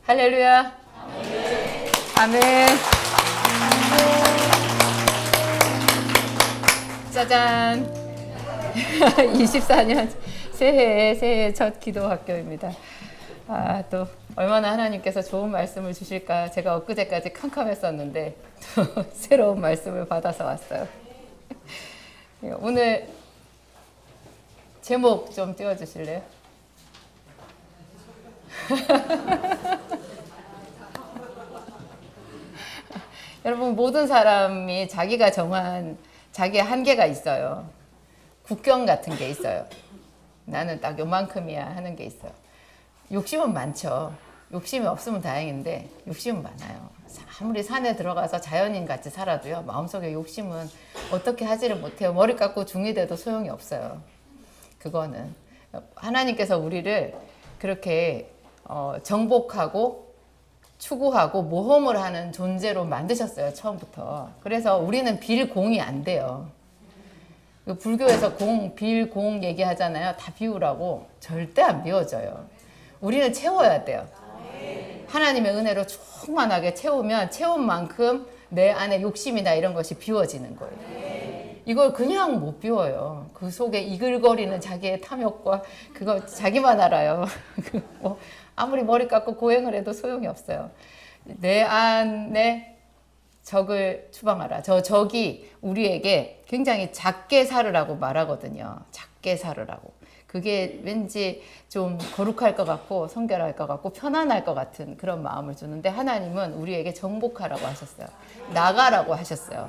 할렐루야. 아멘. 짜잔. 24년 새해 첫 기도 학교입니다. 또 얼마나 하나님께서 좋은 말씀을 주실까. 제가 엊그제까지 캄캄했었는데 또 새로운 말씀을 받아서 왔어요. 오늘 제목 좀 띄워주실래요? 여러분, 모든 사람이 자기가 정한 자기의 한계가 있어요. 국경 같은 게 있어요. 나는 딱 요만큼이야 하는 게 있어요. 욕심은 많죠. 욕심이 없으면 다행인데 욕심은 많아요. 아무리 산에 들어가서 자연인 같이 살아도요, 마음속에 욕심은 어떻게 하지를 못해요. 머리 깎고 중이 돼도 소용이 없어요. 그거는 하나님께서 우리를 그렇게 정복하고 추구하고 모험을 하는 존재로 만드셨어요, 처음부터. 그래서 우리는 빌 공이 안 돼요. 불교에서 빌, 공 얘기하잖아요. 다 비우라고. 절대 안 비워져요. 우리는 채워야 돼요. 하나님의 은혜로 충만하게 채우면 채운 만큼 내 안에 욕심이나 이런 것이 비워지는 거예요. 이걸 그냥 못 비워요. 그 속에 이글거리는 자기의 탐욕과 그거 자기만 알아요. 아무리 머리 깎고 고행을 해도 소용이 없어요. 내 안에 적을 추방하라. 적이 우리에게 굉장히 작게 살으라고 말하거든요. 작게 살으라고. 그게 왠지 좀 거룩할 것 같고 성결할 것 같고 편안할 것 같은 그런 마음을 주는데, 하나님은 우리에게 정복하라고 하셨어요. 나가라고 하셨어요.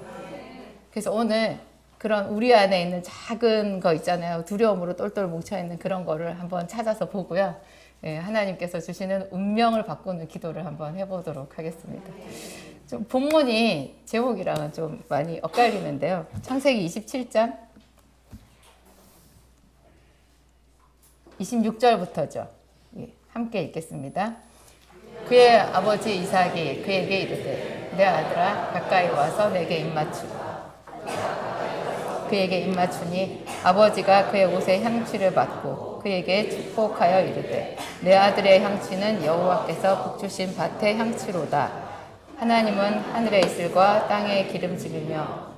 그래서 오늘 그런 우리 안에 있는 작은 거 있잖아요. 두려움으로 똘똘 뭉쳐있는 그런 거를 한번 찾아서 보고요. 하나님께서 주시는 운명을 바꾸는 기도를 한번 해보도록 하겠습니다. 좀 본문이 제목이랑은 좀 많이 엇갈리는데요. 창세기 27장 26절부터죠. 함께 읽겠습니다. 그의 아버지 이삭이 그에게 이르되 내 아들아 가까이 와서 내게 입맞추라. 그에게 입맞추니 아버지가 그의 옷에 향취를 받고 그에게 축복하여 이르되 내 아들의 향취는 여호와께서 복주신 밭의 향취로다. 하나님은 하늘의 이슬과 땅의 기름짐이며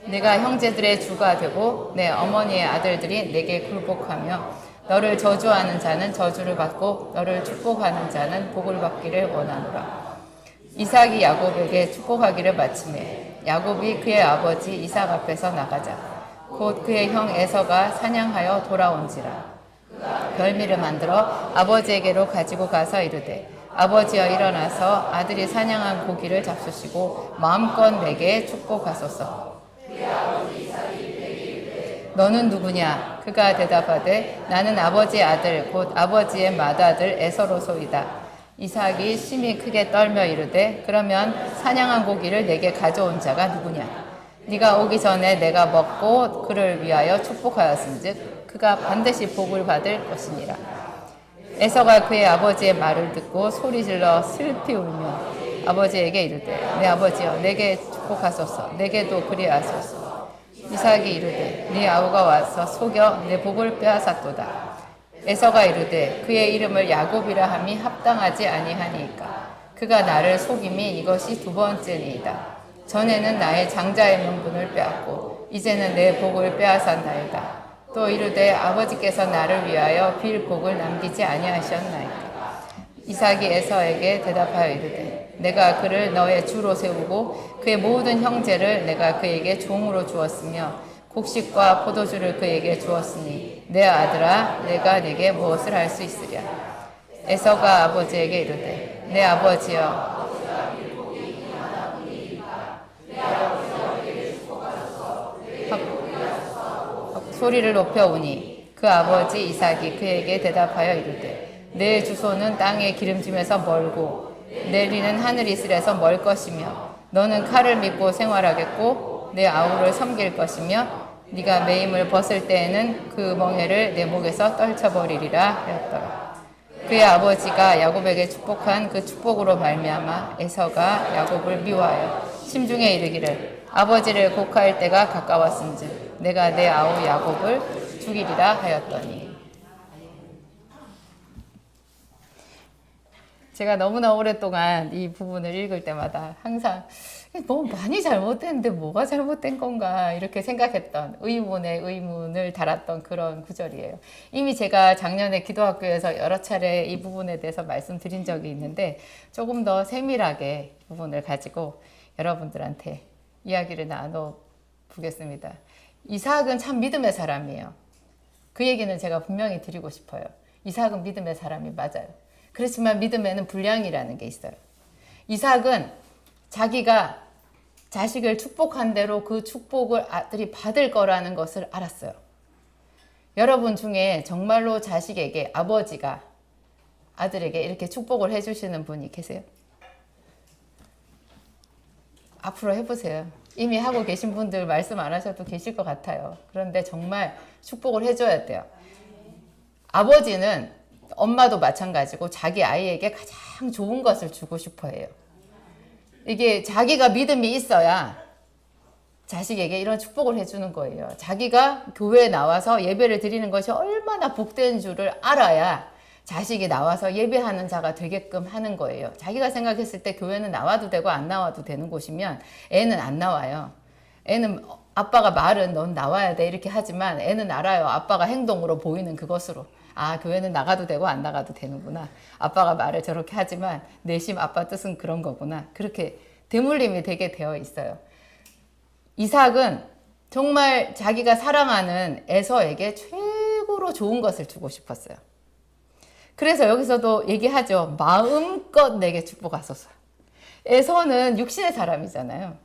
내가 형제들의 주가 되고 내 어머니의 아들들이 내게 굴복하며 너를 저주하는 자는 저주를 받고 너를 축복하는 자는 복을 받기를 원하노라. 이삭이 야곱에게 축복하기를 마치매 야곱이 그의 아버지 이삭 앞에서 나가자 곧 그의 형 에서가 사냥하여 돌아온지라. 별미를 만들어 아버지에게로 가지고 가서 이르되 아버지여 일어나서 아들이 사냥한 고기를 잡수시고 마음껏 내게 축복하소서. 너는 누구냐? 그가 대답하되 나는 아버지의 아들 곧 아버지의 맏아들 에서로소이다. 이삭이 심히 크게 떨며 이르되 그러면 사냥한 고기를 내게 가져온 자가 누구냐? 네가 오기 전에 내가 먹고 그를 위하여 축복하였은즉 그가 반드시 복을 받을 것이니라. 에서가 그의 아버지의 말을 듣고 소리질러 슬피 울며 아버지에게 이르되 내 아버지여 내게 축복하소서. 내게도 그리하소서. 이삭이 이르되 네 아우가 와서 속여 내 복을 빼앗았도다. 에서가 이르되 그의 이름을 야곱이라 함이 합당하지 아니하니까 그가 나를 속임이 이것이 두 번째니이다. 전에는 나의 장자의 명분을 빼앗고 이제는 내 복을 빼앗았나이다. 또 이르되 아버지께서 나를 위하여 빌 복을 남기지 아니하셨나이까. 이삭이 에서에게 대답하여 이르되 내가 그를 너의 주로 세우고 그의 모든 형제를 내가 그에게 종으로 주었으며 곡식과 포도주를 그에게 주었으니 내 아들아 내가 네게 무엇을 할 수 있으랴. 에서가 아버지에게 이르되 내 아버지여 소리를 높여오니 그 아버지 이삭이 그에게 대답하여 이르되 내 주소는 땅의 기름짐에서 멀고 내리는 하늘 이슬에서 멀 것이며 너는 칼을 믿고 생활하겠고 내 아우를 섬길 것이며 네가 매임을 벗을 때에는 그 멍에를 내 목에서 떨쳐버리리라 하였더라. 그의 아버지가 야곱에게 축복한 그 축복으로 말미암아 에서가 야곱을 미워하여 심중에 이르기를 아버지를 곡할 때가 가까웠은즉 내가 내 아우 야곱을 죽이리라 하였더니. 제가 너무나 오랫동안 이 부분을 읽을 때마다 항상 너무 많이 잘못됐는데 뭐가 잘못된 건가 이렇게 생각했던 의문에 의문을 달았던 그런 구절이에요. 이미 제가 작년에 기도학교에서 여러 차례 이 부분에 대해서 말씀드린 적이 있는데 조금 더 세밀하게 부분을 가지고 여러분들한테 이야기를 나눠 보겠습니다. 이삭은 참 믿음의 사람이에요. 그 얘기는 제가 분명히 드리고 싶어요. 이삭은 믿음의 사람이 맞아요. 그렇지만 믿음에는 분량이라는 게 있어요. 이삭은 자기가 자식을 축복한 대로 그 축복을 아들이 받을 거라는 것을 알았어요. 여러분 중에 정말로 자식에게 아버지가 아들에게 이렇게 축복을 해주시는 분이 계세요? 앞으로 해보세요. 이미 하고 계신 분들 말씀 안 하셔도 계실 것 같아요. 그런데 정말 축복을 해줘야 돼요. 아버지는 엄마도 마찬가지고 자기 아이에게 가장 좋은 것을 주고 싶어 해요. 이게 자기가 믿음이 있어야 자식에게 이런 축복을 해주는 거예요. 자기가 교회에 나와서 예배를 드리는 것이 얼마나 복된 줄을 알아야 자식이 나와서 예배하는 자가 되게끔 하는 거예요. 자기가 생각했을 때 교회는 나와도 되고 안 나와도 되는 곳이면 애는 안 나와요. 애는 아빠가 말은 넌 나와야 돼 이렇게 하지만 애는 알아요. 아빠가 행동으로 보이는 그것으로. 아, 교회는 나가도 되고 안 나가도 되는구나. 아빠가 말을 저렇게 하지만 내심 아빠 뜻은 그런 거구나. 그렇게 대물림이 되게 되어 있어요. 이삭은 정말 자기가 사랑하는 에서에게 최고로 좋은 것을 주고 싶었어요. 그래서 여기서도 얘기하죠. 마음껏 내게 축복하소서. 에서는 육신의 사람이잖아요.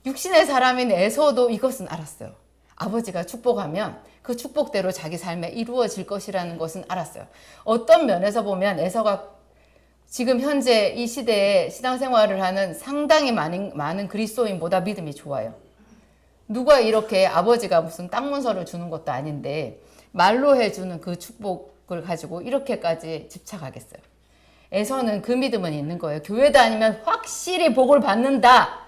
육신의 사람인 에서도 이것은 알았어요. 아버지가 축복하면 그 축복대로 자기 삶에 이루어질 것이라는 것은 알았어요. 어떤 면에서 보면 에서가 지금 현재 이 시대에 신앙생활을 하는 상당히 많은 그리스도인보다 믿음이 좋아요. 누가 이렇게 아버지가 무슨 땅 문서를 주는 것도 아닌데 말로 해주는 그 축복을 가지고 이렇게까지 집착하겠어요. 에서는 그 믿음은 있는 거예요. 교회 다니면 확실히 복을 받는다.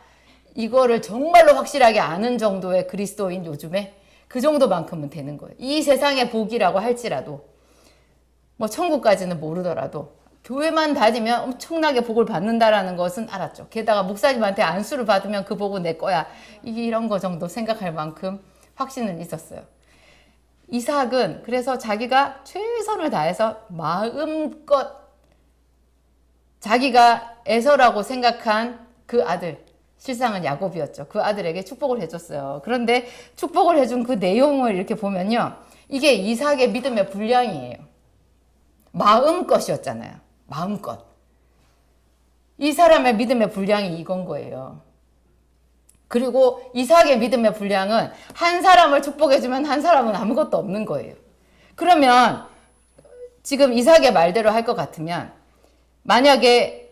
이거를 정말로 확실하게 아는 정도의 그리스도인 요즘에 그 정도만큼은 되는 거예요. 이 세상의 복이라고 할지라도 뭐 천국까지는 모르더라도 교회만 다니면 엄청나게 복을 받는다라는 것은 알았죠. 게다가 목사님한테 안수를 받으면 그 복은 내 거야. 이런 거 정도 생각할 만큼 확신은 있었어요. 이삭은 그래서 자기가 최선을 다해서 마음껏 자기가 에서라고 생각한 그 아들, 실상은 야곱이었죠. 그 아들에게 축복을 해줬어요. 그런데 축복을 해준 그 내용을 이렇게 보면요. 이게 이삭의 믿음의 분량이에요. 마음껏이었잖아요. 마음껏. 이 사람의 믿음의 분량이 이건 거예요. 그리고 이삭의 믿음의 분량은 한 사람을 축복해주면 한 사람은 아무것도 없는 거예요. 그러면 지금 이삭의 말대로 할 것 같으면 만약에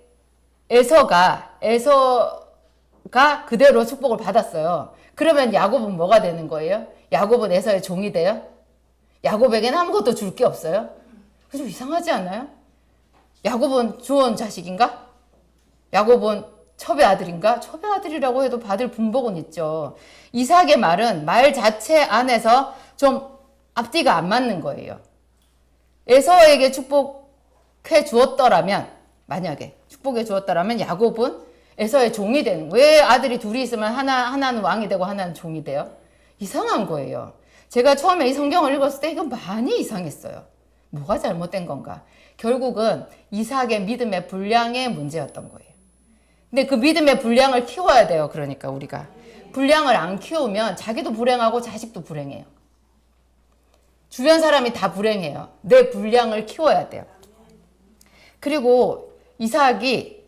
에서가 그대로 축복을 받았어요. 그러면 야곱은 뭐가 되는 거예요? 야곱은 에서의 종이 돼요? 야곱에게는 아무것도 줄 게 없어요? 좀 이상하지 않아요? 야곱은 주원 자식인가? 야곱은 첩의 아들인가? 첩의 아들이라고 해도 받을 분복은 있죠. 이삭의 말은 말 자체 안에서 좀 앞뒤가 안 맞는 거예요. 에서에게 축복해 주었더라면, 만약에 축복해 주었더라면 야곱은 에서의 종이 되는, 왜 아들이 둘이 있으면 하나는 왕이 되고 하나는 종이 돼요? 이상한 거예요. 제가 처음에 이 성경을 읽었을 때 이거 많이 이상했어요. 뭐가 잘못된 건가? 결국은 이삭의 믿음의 분량의 문제였던 거예요. 근데 그 믿음의 분량을 키워야 돼요. 그러니까 우리가. 분량을 안 키우면 자기도 불행하고 자식도 불행해요. 주변 사람이 다 불행해요. 내 분량을 키워야 돼요. 그리고 이삭이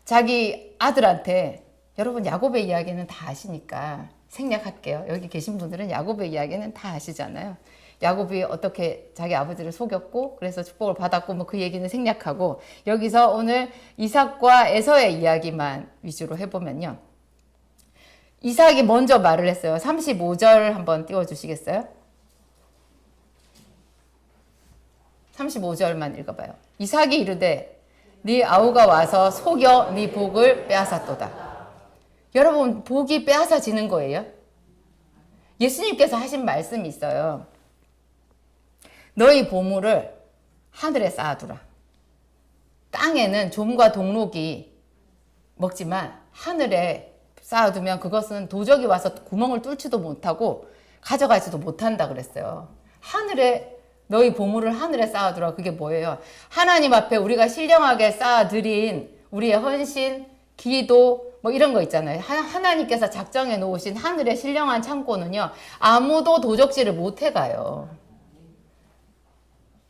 자기 아들한테, 여러분 야곱의 이야기는 다 아시니까 생략할게요. 여기 계신 분들은 야곱의 이야기는 다 아시잖아요. 야곱이 어떻게 자기 아버지를 속였고 그래서 축복을 받았고 뭐 그 얘기는 생략하고 여기서 오늘 이삭과 에서의 이야기만 위주로 해보면요. 이삭이 먼저 말을 했어요. 35절 한번 띄워주시겠어요? 35절만 읽어봐요. 이삭이 이르되 네 아우가 와서 속여 네 복을 빼앗았도다. 여러분 복이 빼앗아지는 거예요. 예수님께서 하신 말씀이 있어요. 너희 보물을 하늘에 쌓아두라. 땅에는 좀과 동록이 먹지만 하늘에 쌓아두면 그것은 도적이 와서 구멍을 뚫지도 못하고 가져가지도 못한다 그랬어요. 하늘에 너희 보물을 하늘에 쌓아두라. 그게 뭐예요? 하나님 앞에 우리가 신령하게 쌓아드린 우리의 헌신, 기도 뭐 이런 거 있잖아요. 하나님께서 작정해 놓으신 하늘의 신령한 창고는요. 아무도 도적질을 못 해가요.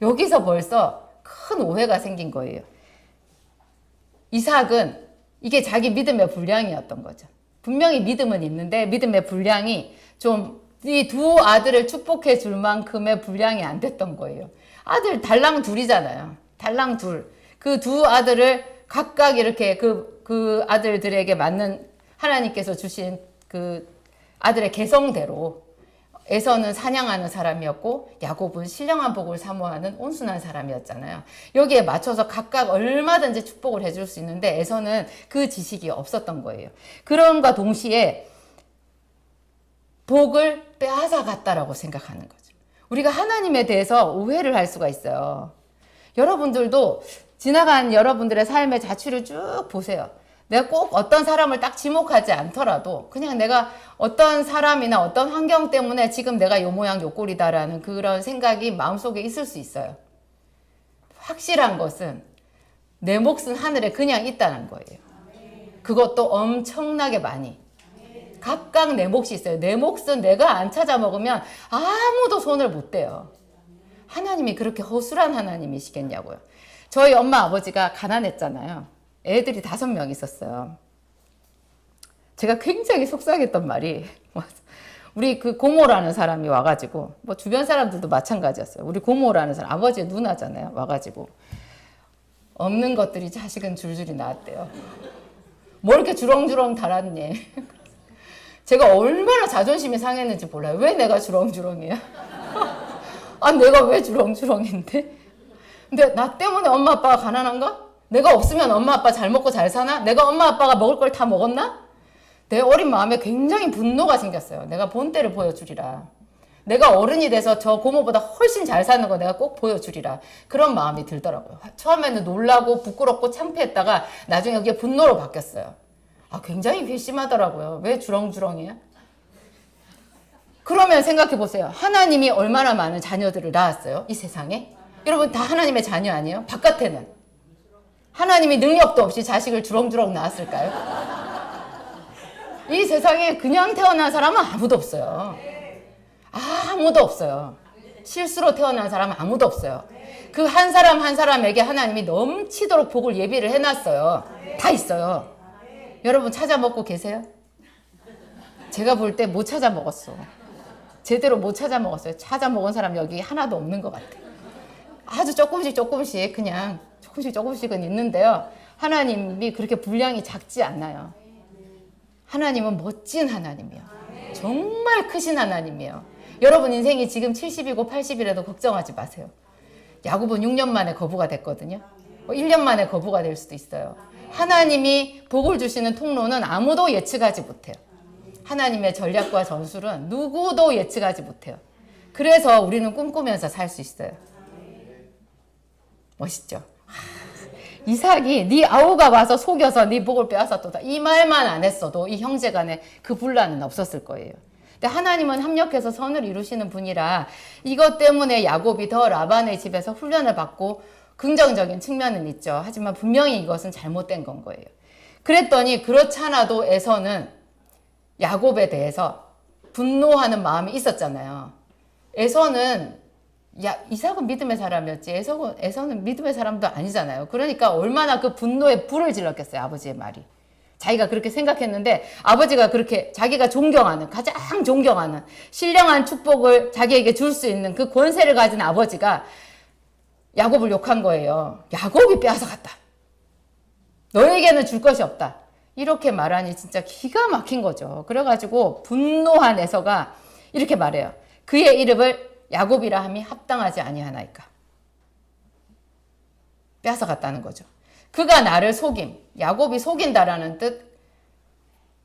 여기서 벌써 큰 오해가 생긴 거예요. 이삭은 이게 자기 믿음의 분량이었던 거죠. 분명히 믿음은 있는데 믿음의 분량이 좀 이 두 아들을 축복해 줄 만큼의 분량이 안 됐던 거예요. 아들 달랑 둘이잖아요. 달랑 둘. 그 두 아들을 각각 이렇게 그 아들들에게 맞는 하나님께서 주신 그 아들의 개성대로 에서는 사냥하는 사람이었고 야곱은 신령한 복을 사모하는 온순한 사람이었잖아요. 여기에 맞춰서 각각 얼마든지 축복을 해줄 수 있는데 에서는 그 지식이 없었던 거예요. 그런과 동시에 복을 빼앗아 갔다라고 생각하는 거죠. 우리가 하나님에 대해서 오해를 할 수가 있어요. 여러분들도 지나간 여러분들의 삶의 자취를 쭉 보세요. 내가 꼭 어떤 사람을 딱 지목하지 않더라도 그냥 내가 어떤 사람이나 어떤 환경 때문에 지금 내가 요 모양 요 꼴이다라는 그런 생각이 마음속에 있을 수 있어요. 확실한 것은 내 몫은 하늘에 그냥 있다는 거예요. 그것도 엄청나게 많이. 각각 내 몫이 있어요. 내 몫은 내가 안 찾아 먹으면 아무도 손을 못 대요. 하나님이 그렇게 허술한 하나님이시겠냐고요. 저희 엄마 아버지가 가난했잖아요. 애들이 5명 있었어요. 제가 굉장히 속상했던 말이 우리 그 고모라는 사람이 와가지고 뭐 주변 사람들도 마찬가지였어요. 우리 고모라는 사람 아버지의 누나잖아요. 와가지고 없는 것들이 자식은 줄줄이 낳았대요. 뭐 이렇게 주렁주렁 달았니? 제가 얼마나 자존심이 상했는지 몰라요. 왜 내가 주렁주렁이야? 아 내가 왜 주렁주렁인데? 근데 나 때문에 엄마 아빠가 가난한가? 내가 없으면 엄마 아빠 잘 먹고 잘 사나? 내가 엄마 아빠가 먹을 걸 다 먹었나? 내 어린 마음에 굉장히 분노가 생겼어요. 내가 본때를 보여주리라. 내가 어른이 돼서 저 고모보다 훨씬 잘 사는 거 내가 꼭 보여주리라. 그런 마음이 들더라고요. 처음에는 놀라고 부끄럽고 창피했다가 나중에 이게 분노로 바뀌었어요. 아, 굉장히 괘씸하더라고요. 왜 주렁주렁이야? 그러면 생각해 보세요. 하나님이 얼마나 많은 자녀들을 낳았어요? 이 세상에? 여러분 다 하나님의 자녀 아니에요? 바깥에는? 하나님이 능력도 없이 자식을 주렁주렁 낳았을까요? 이 세상에 그냥 태어난 사람은 아무도 없어요. 아무도 없어요. 실수로 태어난 사람은 아무도 없어요. 그 한 사람 한 사람에게 하나님이 넘치도록 복을 예비를 해놨어요. 다 있어요. 여러분 찾아 먹고 계세요? 제가 볼 때 못 찾아 먹었어. 제대로 못 찾아 먹었어요. 찾아 먹은 사람 여기 하나도 없는 것 같아요. 아주 조금씩 그냥 조금씩은 있는데요. 하나님이 그렇게 분량이 작지 않나요? 하나님은 멋진 하나님이에요. 정말 크신 하나님이에요. 여러분 인생이 지금 70이고 80이라도 걱정하지 마세요. 야곱은 6년 만에 거부가 됐거든요. 1년 만에 거부가 될 수도 있어요. 하나님이 복을 주시는 통로는 아무도 예측하지 못해요. 하나님의 전략과 전술은 누구도 예측하지 못해요. 그래서 우리는 꿈꾸면서 살 수 있어요. 멋있죠? 이삭이 네 아우가 와서 속여서 네 복을 빼앗았도다. 이 말만 안 했어도 이 형제 간에 그 분란은 없었을 거예요. 근데 하나님은 합력해서 선을 이루시는 분이라 이것 때문에 야곱이 더 라반의 집에서 훈련을 받고 긍정적인 측면은 있죠. 하지만 분명히 이것은 잘못된 건 거예요. 그랬더니 그렇잖아도 에서는 야곱에 대해서 분노하는 마음이 있었잖아요. 에서는 이삭은 믿음의 사람이었지 에서는 믿음의 사람도 아니잖아요. 그러니까 얼마나 그 분노에 불을 질렀겠어요. 아버지의 말이. 자기가 그렇게 생각했는데 아버지가 그렇게 자기가 존경하는 가장 존경하는 신령한 축복을 자기에게 줄 수 있는 그 권세를 가진 아버지가 야곱을 욕한 거예요. 야곱이 빼앗아갔다. 너에게는 줄 것이 없다. 이렇게 말하니 진짜 기가 막힌 거죠. 그래가지고 분노한 에서가 이렇게 말해요. 그의 이름을 야곱이라 함이 합당하지 아니하나이까. 빼앗아갔다는 거죠. 그가 나를 속임. 야곱이 속인다라는 뜻,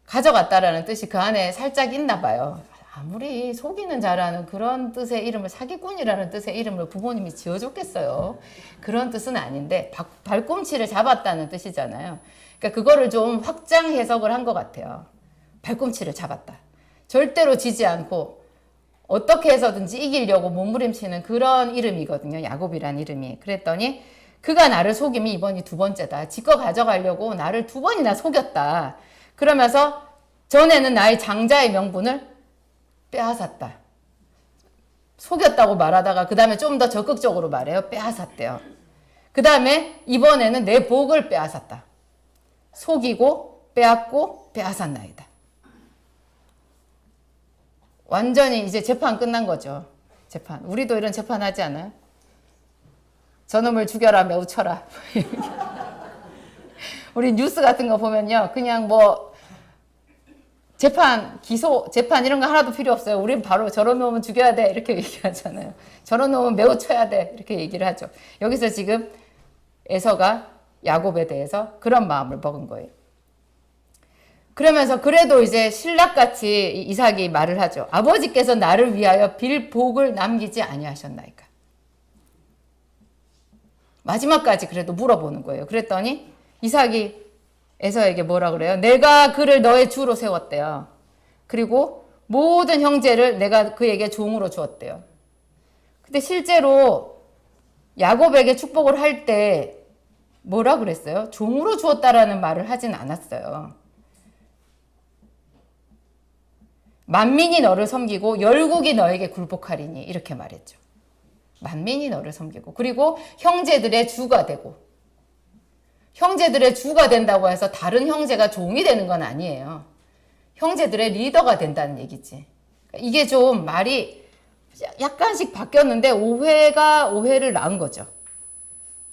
가져갔다라는 뜻이 그 안에 살짝 있나 봐요. 아무리 속이는 자라는 그런 뜻의 이름을, 사기꾼이라는 뜻의 이름을 부모님이 지어줬겠어요. 그런 뜻은 아닌데 발꿈치를 잡았다는 뜻이잖아요. 그러니까 그거를 좀 확장 해석을 한 것 같아요. 발꿈치를 잡았다. 절대로 지지 않고 어떻게 해서든지 이기려고 몸부림치는 그런 이름이거든요. 야곱이란 이름이. 그랬더니 그가 나를 속임이 이번이 두 번째다. 지거 가져가려고 나를 두 번이나 속였다. 그러면서 전에는 나의 장자의 명분을 빼앗았다. 속였다고 말하다가 그 다음에 좀 더 적극적으로 말해요. 빼앗았대요. 그 다음에 이번에는 내 복을 빼앗았다. 속이고 빼앗고 빼앗았나이다. 완전히 이제 재판 끝난 거죠. 재판. 우리도 이런 재판 하지 않아요? 저놈을 죽여라 매우 쳐라. 우리 뉴스 같은 거 보면요. 그냥 뭐 재판, 기소, 재판 이런 거 하나도 필요 없어요. 우린 바로 저런 놈은 죽여야 돼 이렇게 얘기하잖아요. 저런 놈은 매우 쳐야 돼 이렇게 얘기를 하죠. 여기서 지금 에서가 야곱에 대해서 그런 마음을 먹은 거예요. 그러면서 그래도 이제 신락같이 이삭이 말을 하죠. 아버지께서 나를 위하여 빌 복을 남기지 아니하셨나이까. 마지막까지 그래도 물어보는 거예요. 그랬더니 이삭이 에서에게 뭐라 그래요? 내가 그를 너의 주로 세웠대요. 그리고 모든 형제를 내가 그에게 종으로 주었대요. 근데 실제로 야곱에게 축복을 할 때 뭐라 그랬어요? 종으로 주었다라는 말을 하진 않았어요. 만민이 너를 섬기고 열국이 너에게 굴복하리니 이렇게 말했죠. 만민이 너를 섬기고 그리고 형제들의 주가 되고 형제들의 주가 된다고 해서 다른 형제가 종이 되는 건 아니에요. 형제들의 리더가 된다는 얘기지. 이게 좀 말이 약간씩 바뀌었는데 오해가 오해를 낳은 거죠.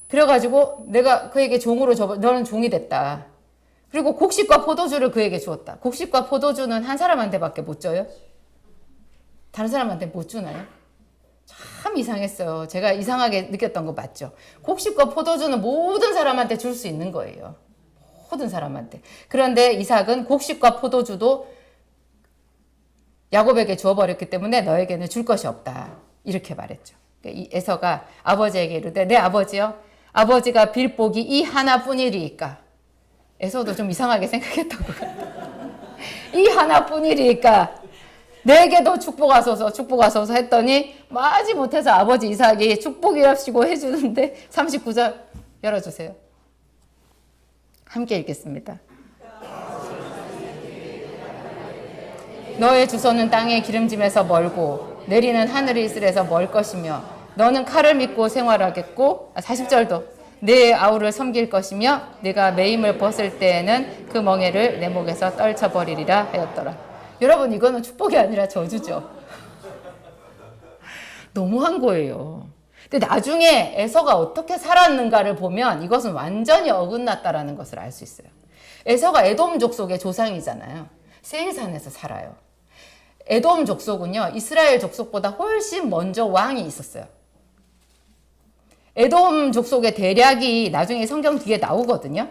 그래가지고 내가 그에게 종으로 줘, 너는 종이 됐다. 그리고 곡식과 포도주를 그에게 주었다. 곡식과 포도주는 한 사람한테밖에 못 줘요? 다른 사람한테 못 주나요? 참 이상했어요. 제가 이상하게 느꼈던 거 맞죠? 곡식과 포도주는 모든 사람한테 줄 수 있는 거예요. 모든 사람한테. 그런데 이삭은 곡식과 포도주도 야곱에게 주어버렸기 때문에 너에게는 줄 것이 없다. 이렇게 말했죠. 이 에서가 아버지에게 이르되 내 아버지여 아버지가 빌 복이 이 하나뿐이리이까. 에서도 좀 이상하게 생각했던 것 같아요. 이 하나뿐이리이까 내게도 축복하소서 축복하소서 했더니 마지 못해서 아버지 이삭이 축복이랍시고 해주는데 39절 열어주세요. 함께 읽겠습니다. 너의 주소는 땅의 기름짐에서 멀고 내리는 하늘의 이슬에서 멀 것이며 너는 칼을 믿고 생활하겠고 40절도 내 아우를 섬길 것이며 네가 매임을 벗을 때에는 그 멍에를 내 목에서 떨쳐버리리라 하였더라. 여러분 이거는 축복이 아니라 저주죠. 너무한 거예요. 근데 나중에 에서가 어떻게 살았는가를 보면 이것은 완전히 어긋났다라는 것을 알 수 있어요. 에서가 에돔 족속의 조상이잖아요. 세일산에서 살아요. 에돔 족속은요 이스라엘 족속보다 훨씬 먼저 왕이 있었어요. 에돔 족속의 대략이 나중에 성경 뒤에 나오거든요.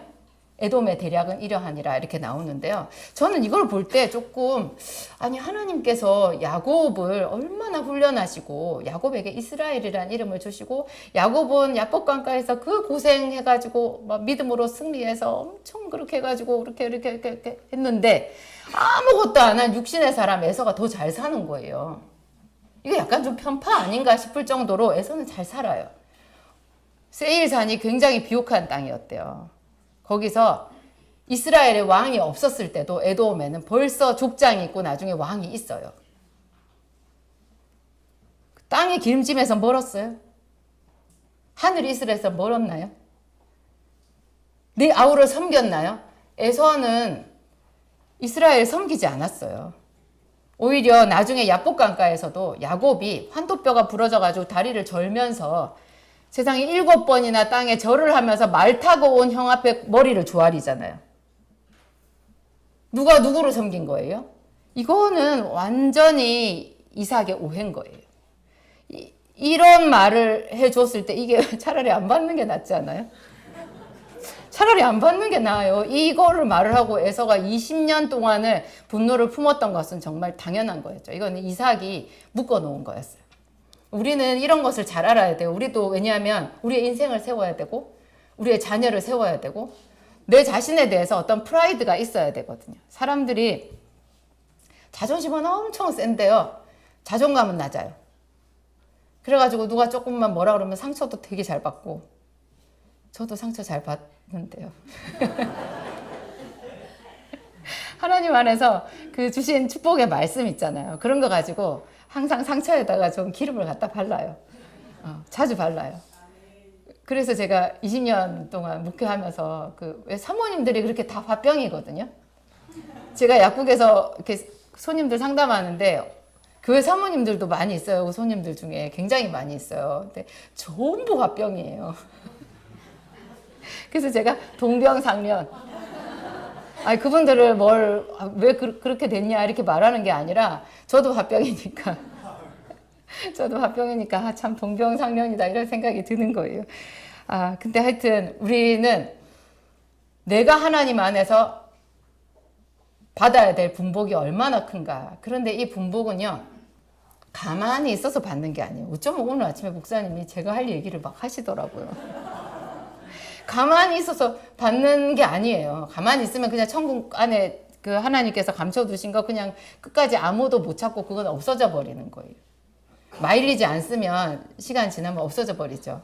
에돔의 대략은 이러하니라 이렇게 나오는데요. 저는 이걸 볼 때 조금 아니 하나님께서 야곱을 얼마나 훈련하시고 야곱에게 이스라엘이라는 이름을 주시고 야곱은 야복강가에서 그 고생해가지고 막 믿음으로 승리해서 엄청 그렇게 해가지고 이렇게 했는데 아무것도 안 한 육신의 사람 에서가 더 잘 사는 거예요. 이거 약간 좀 편파 아닌가 싶을 정도로 에서는 잘 살아요. 세일산이 굉장히 비옥한 땅이었대요. 거기서 이스라엘의 왕이 없었을 때도 에돔에는 벌써 족장이 있고 나중에 왕이 있어요. 땅의 기름짐에서 멀었어요? 하늘 이슬에서 멀었나요? 네 아우를 섬겼나요? 에서는 이스라엘 섬기지 않았어요. 오히려 나중에 야복강가에서도 야곱이 환도뼈가 부러져가지고 다리를 절면서 세상에 7번이나 땅에 절을 하면서 말 타고 온 형 앞에 머리를 조아리잖아요. 누가 누구를 섬긴 거예요? 이거는 완전히 이삭의 오해인 거예요. 이런 말을 해줬을 때 이게 차라리 안 받는 게 낫지 않아요? 차라리 안 받는 게 나아요. 이거를 말을 하고 에서가 20년 동안을 분노를 품었던 것은 정말 당연한 거였죠. 이거는 이삭이 묶어놓은 거였어요. 우리는 이런 것을 잘 알아야 돼요. 우리도 왜냐하면 우리의 인생을 세워야 되고 우리의 자녀를 세워야 되고 내 자신에 대해서 어떤 프라이드가 있어야 되거든요. 사람들이 자존심은 엄청 센데요. 자존감은 낮아요. 그래가지고 누가 조금만 뭐라 그러면 상처도 되게 잘 받고 저도 상처 잘 받는데요. 하나님 안에서 그 주신 축복의 말씀 있잖아요. 그런 거 가지고 항상 상처에다가 좀 기름을 갖다 발라요. 자주 발라요. 그래서 제가 20년 동안 목회하면서 그 사모님들이 그렇게 다 화병이거든요. 제가 약국에서 이렇게 손님들 상담하는데 교회 사모님들도 많이 있어요. 그 손님들 중에 굉장히 많이 있어요. 근데 전부 화병이에요. 그래서 제가 동병상련. 아니 그분들을 왜 그렇게 됐냐 이렇게 말하는 게 아니라 저도 화병이니까. 저도 화병이니까 참 동병상련이다 이런 생각이 드는 거예요. 근데 하여튼 우리는 내가 하나님 안에서 받아야 될 분복이 얼마나 큰가. 그런데 이 분복은요. 가만히 있어서 받는 게 아니에요. 어쩌면 오늘 아침에 목사님이 제가 할 얘기를 막 하시더라고요. 가만히 있어서 받는 게 아니에요. 가만히 있으면 그냥 천국 안에 그 하나님께서 감춰두신 거 그냥 끝까지 아무도 못 찾고 그건 없어져 버리는 거예요. 마일리지 안 쓰면 시간 지나면 없어져 버리죠.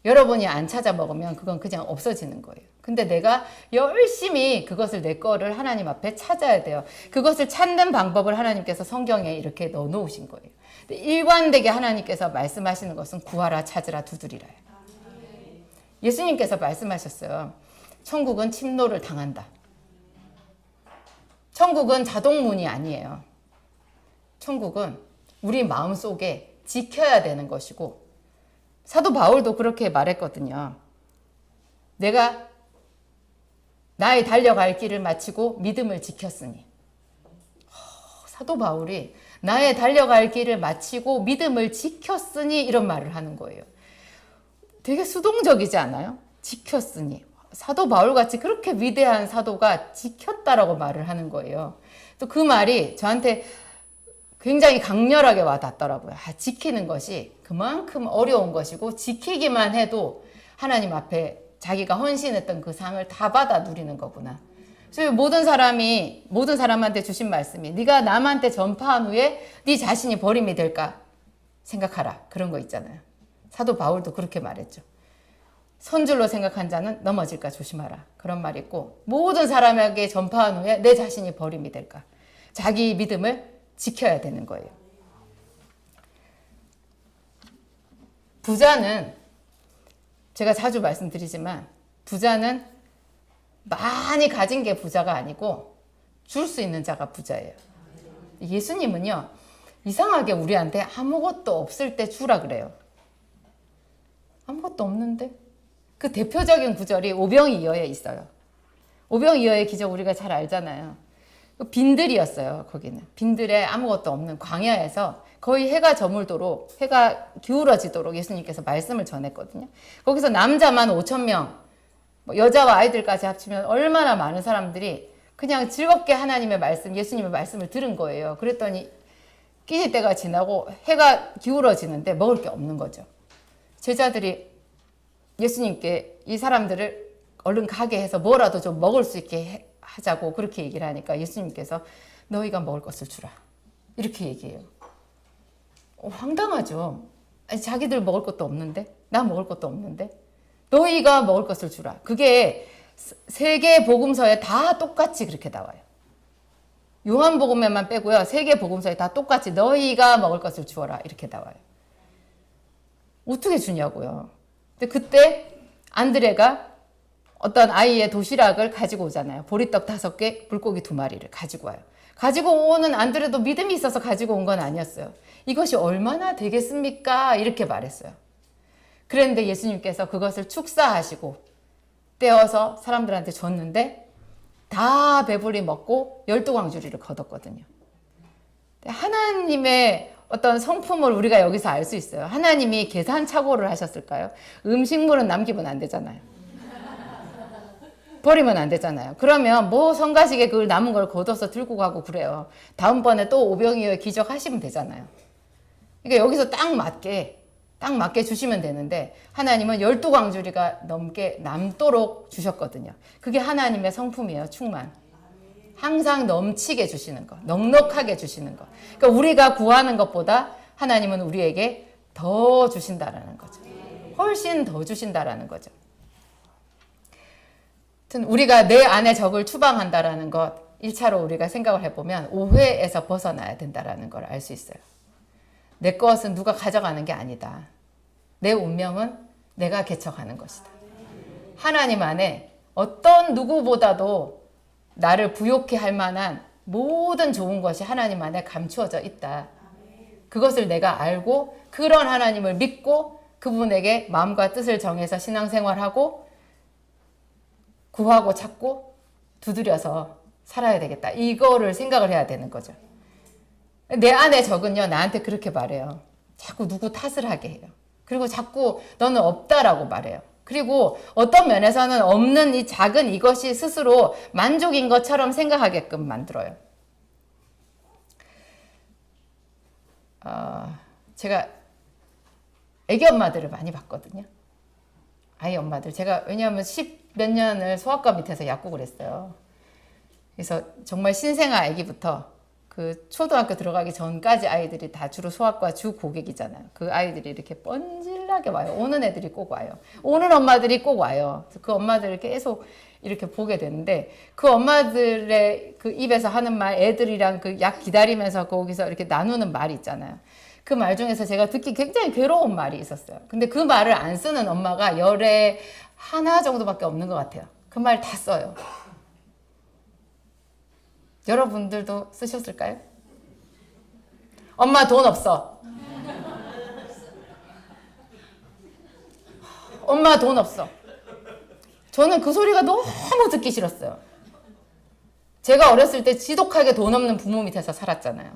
여러분이 안 찾아 먹으면 그건 그냥 없어지는 거예요. 근데 내가 열심히 그것을 내 거를 하나님 앞에 찾아야 돼요. 그것을 찾는 방법을 하나님께서 성경에 이렇게 넣어 놓으신 거예요. 일관되게 하나님께서 말씀하시는 것은 구하라, 찾으라, 두드리라. 예수님께서 말씀하셨어요. 천국은 침노를 당한다. 천국은 자동문이 아니에요. 천국은 우리 마음속에 지켜야 되는 것이고 사도 바울도 그렇게 말했거든요. 내가 나의 달려갈 길을 마치고 믿음을 지켰으니. 사도 바울이 나의 달려갈 길을 마치고 믿음을 지켰으니 이런 말을 하는 거예요. 되게 수동적이지 않아요? 지켰으니. 사도 바울같이 그렇게 위대한 사도가 지켰다라고 말을 하는 거예요. 또 그 말이 저한테 굉장히 강렬하게 와닿더라고요. 지키는 것이 그만큼 어려운 것이고 지키기만 해도 하나님 앞에 자기가 헌신했던 그 상을 다 받아 누리는 거구나. 그래서 모든 사람한테 주신 말씀이 네가 남한테 전파한 후에 네 자신이 버림이 될까 생각하라. 그런 거 있잖아요. 사도 바울도 그렇게 말했죠. 선줄로 생각한 자는 넘어질까 조심하라. 그런 말이 있고 모든 사람에게 전파한 후에 내 자신이 버림이 될까. 자기 믿음을 지켜야 되는 거예요. 부자는 제가 자주 말씀드리지만 부자는 많이 가진 게 부자가 아니고 줄 수 있는 자가 부자예요. 예수님은요. 이상하게 우리한테 아무것도 없을 때 주라 그래요. 아무것도 없는데? 그 대표적인 구절이 오병이어에 있어요. 오병이어의 기적 우리가 잘 알잖아요. 빈들이었어요. 거기는 빈들에 아무것도 없는 광야에서 거의 해가 저물도록 해가 기울어지도록 예수님께서 말씀을 전했거든요. 거기서 남자만 5,000명 여자와 아이들까지 합치면 얼마나 많은 사람들이 그냥 즐겁게 하나님의 말씀 예수님의 말씀을 들은 거예요. 그랬더니 끼니 때가 지나고 해가 기울어지는데 먹을 게 없는 거죠. 제자들이 예수님께 이 사람들을 얼른 가게 해서 뭐라도 좀 먹을 수 있게 하자고 그렇게 얘기를 하니까 예수님께서 너희가 먹을 것을 주라. 이렇게 얘기해요. 황당하죠. 아니, 자기들 먹을 것도 없는데? 나 먹을 것도 없는데? 너희가 먹을 것을 주라. 그게 세 개 복음서에 다 똑같이 그렇게 나와요. 요한복음에만 빼고요. 세 개 복음서에 다 똑같이 너희가 먹을 것을 주어라. 이렇게 나와요. 어떻게 주냐고요. 근데 그때 안드레가 어떤 아이의 도시락을 가지고 오잖아요. 보리떡 5개, 물고기 2마리를 가지고 와요. 가지고 오는 안드레도 믿음이 있어서 가지고 온 건 아니었어요. 이것이 얼마나 되겠습니까? 이렇게 말했어요. 그런데 예수님께서 그것을 축사하시고 떼어서 사람들한테 줬는데 다 배불리 먹고 12광주리를 거뒀거든요. 하나님의 어떤 성품을 우리가 여기서 알 수 있어요. 하나님이 계산착오를 하셨을까요? 음식물은 남기면 안 되잖아요. 버리면 안 되잖아요. 그러면 뭐 성가시게 그 남은 걸 걷어서 들고 가고 그래요. 다음번에 또 오병이어의 기적 하시면 되잖아요. 그러니까 여기서 딱 맞게 주시면 되는데 하나님은 12광주리가 넘게 남도록 주셨거든요. 그게 하나님의 성품이에요. 충만. 항상 넘치게 주시는 거, 넉넉하게 주시는 거. 그러니까 우리가 구하는 것보다 하나님은 우리에게 더 주신다라는 거죠. 훨씬 더 주신다라는 거죠. 우리가 내 안의 적을 추방한다라는 것 1차로 우리가 생각을 해보면 오해에서 벗어나야 된다라는 걸 알 수 있어요. 내 것은 누가 가져가는 게 아니다. 내 운명은 내가 개척하는 것이다. 하나님 안에 어떤 누구보다도 나를 부욕해 할 만한 모든 좋은 것이 하나님 안에 감추어져 있다. 그것을 내가 알고 그런 하나님을 믿고 그분에게 마음과 뜻을 정해서 신앙생활하고 구하고 찾고 두드려서 살아야 되겠다. 이거를 생각을 해야 되는 거죠. 내 안의 적은요, 나한테 그렇게 말해요. 자꾸 누구 탓을 하게 해요. 그리고 자꾸 너는 없다라고 말해요. 그리고 어떤 면에서는 없는 이 작은 이것이 스스로 만족인 것처럼 생각하게끔 만들어요. 제가 애기 엄마들을 많이 봤거든요. 아이 엄마들. 제가 왜냐하면 10몇 년을 소아과 밑에서 약국을 했어요. 그래서 정말 신생아 아기부터 그 초등학교 들어가기 전까지 아이들이 다 주로 소아과 주 고객이잖아요. 그 아이들이 이렇게 뻔질나게 와요. 오는 애들이 꼭 와요. 오는 엄마들이 꼭 와요. 그 엄마들을 계속 이렇게 보게 되는데 그 엄마들의 그 입에서 하는 말, 애들이랑 그 약 기다리면서 거기서 이렇게 나누는 말이 있잖아요. 그 말 중에서 제가 듣기 굉장히 괴로운 말이 있었어요. 근데 그 말을 안 쓰는 엄마가 열에 하나 정도밖에 없는 것 같아요. 그 말 다 써요. 여러분들도 쓰셨을까요? 엄마 돈 없어. 엄마 돈 없어. 저는 그 소리가 너무 듣기 싫었어요. 제가 어렸을 때 지독하게 돈 없는 부모 밑에서 살았잖아요.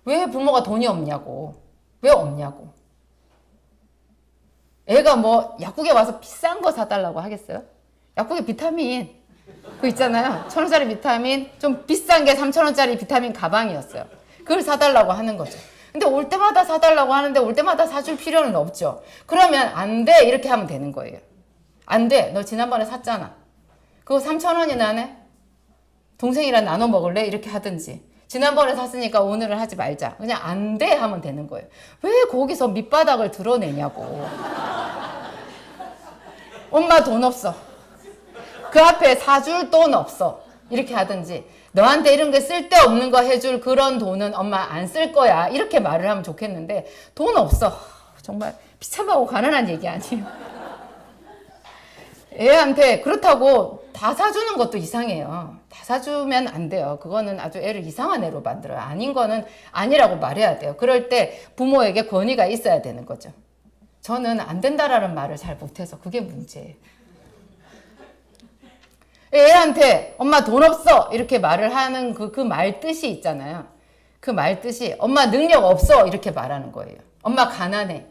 왜 부모가 돈이 없냐고. 왜 없냐고. 애가 뭐 약국에 와서 비싼 거 사달라고 하겠어요? 약국에 비타민 그 있잖아요. 1,000원짜리 비타민 좀 비싼 게 3,000원짜리 비타민 가방이었어요. 그걸 사달라고 하는 거죠. 근데 올 때마다 사달라고 하는데 올 때마다 사줄 필요는 없죠. 그러면 안 돼 이렇게 하면 되는 거예요. 안 돼. 너 지난번에 샀잖아. 그거 3,000원이 나네. 동생이랑 나눠 먹을래? 이렇게 하든지. 지난번에 샀으니까 오늘은 하지 말자. 그냥 안 돼 하면 되는 거예요. 왜 거기서 밑바닥을 드러내냐고. 엄마 돈 없어. 그 앞에 사줄 돈 없어. 이렇게 하든지 너한테 이런 게 쓸데없는 거 해줄 그런 돈은 엄마 안 쓸 거야. 이렇게 말을 하면 좋겠는데 돈 없어. 정말 비참하고 가난한 얘기 아니에요. 애한테 그렇다고 다 사주는 것도 이상해요. 다 사주면 안 돼요. 그거는 아주 애를 이상한 애로 만들어요. 아닌 거는 아니라고 말해야 돼요. 그럴 때 부모에게 권위가 있어야 되는 거죠. 저는 안 된다라는 말을 잘 못해서 그게 문제예요. 애한테 엄마 돈 없어 이렇게 말을 하는 그 말 뜻이 있잖아요. 그 말 뜻이 엄마 능력 없어 이렇게 말하는 거예요. 엄마 가난해.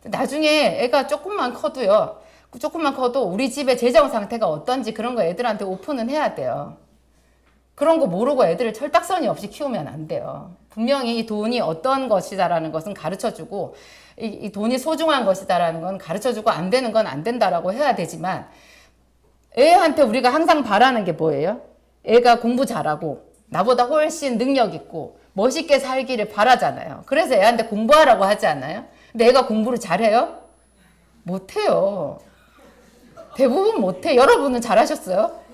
나중에 애가 조금만 커도요. 조금만 커도 우리 집의 재정 상태가 어떤지 그런 거 애들한테 오픈은 해야 돼요. 그런 거 모르고 애들을 철딱서니 없이 키우면 안 돼요. 분명히 이 돈이 어떤 것이다라는 것은 가르쳐주고 이 돈이 소중한 것이다라는 건 가르쳐주고 안 되는 건 안 된다라고 해야 되지만 애한테 우리가 항상 바라는 게 뭐예요? 애가 공부 잘하고 나보다 훨씬 능력 있고 멋있게 살기를 바라잖아요. 그래서 애한테 공부하라고 하지 않아요? 근데 애가 공부를 잘해요? 못해요. 대부분 못해. 여러분은 잘하셨어요?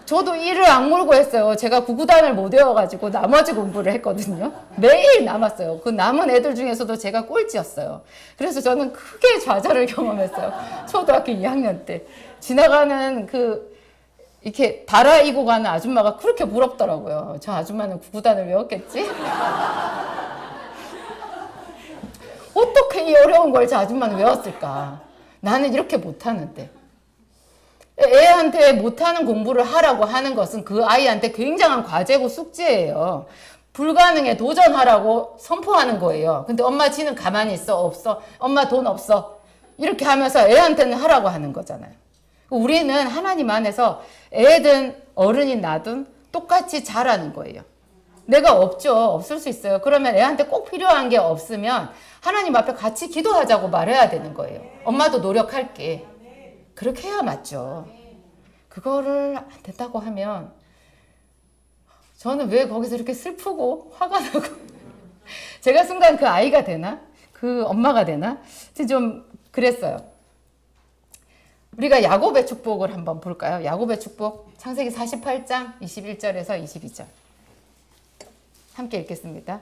저도 이를 악물고 했어요. 제가 구구단을 못 외워가지고 나머지 공부를 했거든요. 매일 남았어요. 그 남은 애들 중에서도 제가 꼴찌였어요. 그래서 저는 크게 좌절을 경험했어요. 초등학교 2학년 때. 지나가는 이렇게 달아이고 가는 아줌마가 그렇게 부럽더라고요. 저 아줌마는 구구단을 외웠겠지? 어떻게 이 어려운 걸 저 아줌마는 외웠을까? 나는 이렇게 못하는데. 애한테 못하는 공부를 하라고 하는 것은 그 아이한테 굉장한 과제고 숙제예요. 불가능에 도전하라고 선포하는 거예요. 근데 엄마 지는 가만히 있어? 없어? 엄마 돈 없어? 이렇게 하면서 애한테는 하라고 하는 거잖아요. 우리는 하나님 안에서 애든 어른이 나든 똑같이 자라는 거예요. 내가 없죠. 없을 수 있어요. 그러면 애한테 꼭 필요한 게 없으면 하나님 앞에 같이 기도하자고 말해야 되는 거예요. 엄마도 노력할게. 그렇게 해야 맞죠. 그거를 안 된다고 하면 저는 왜 거기서 이렇게 슬프고 화가 나고 제가 순간 그 아이가 되나? 그 엄마가 되나? 좀 그랬어요. 우리가 야곱의 축복을 한번 볼까요? 야곱의 축복 창세기 48장 21절에서 22절 함께 읽겠습니다.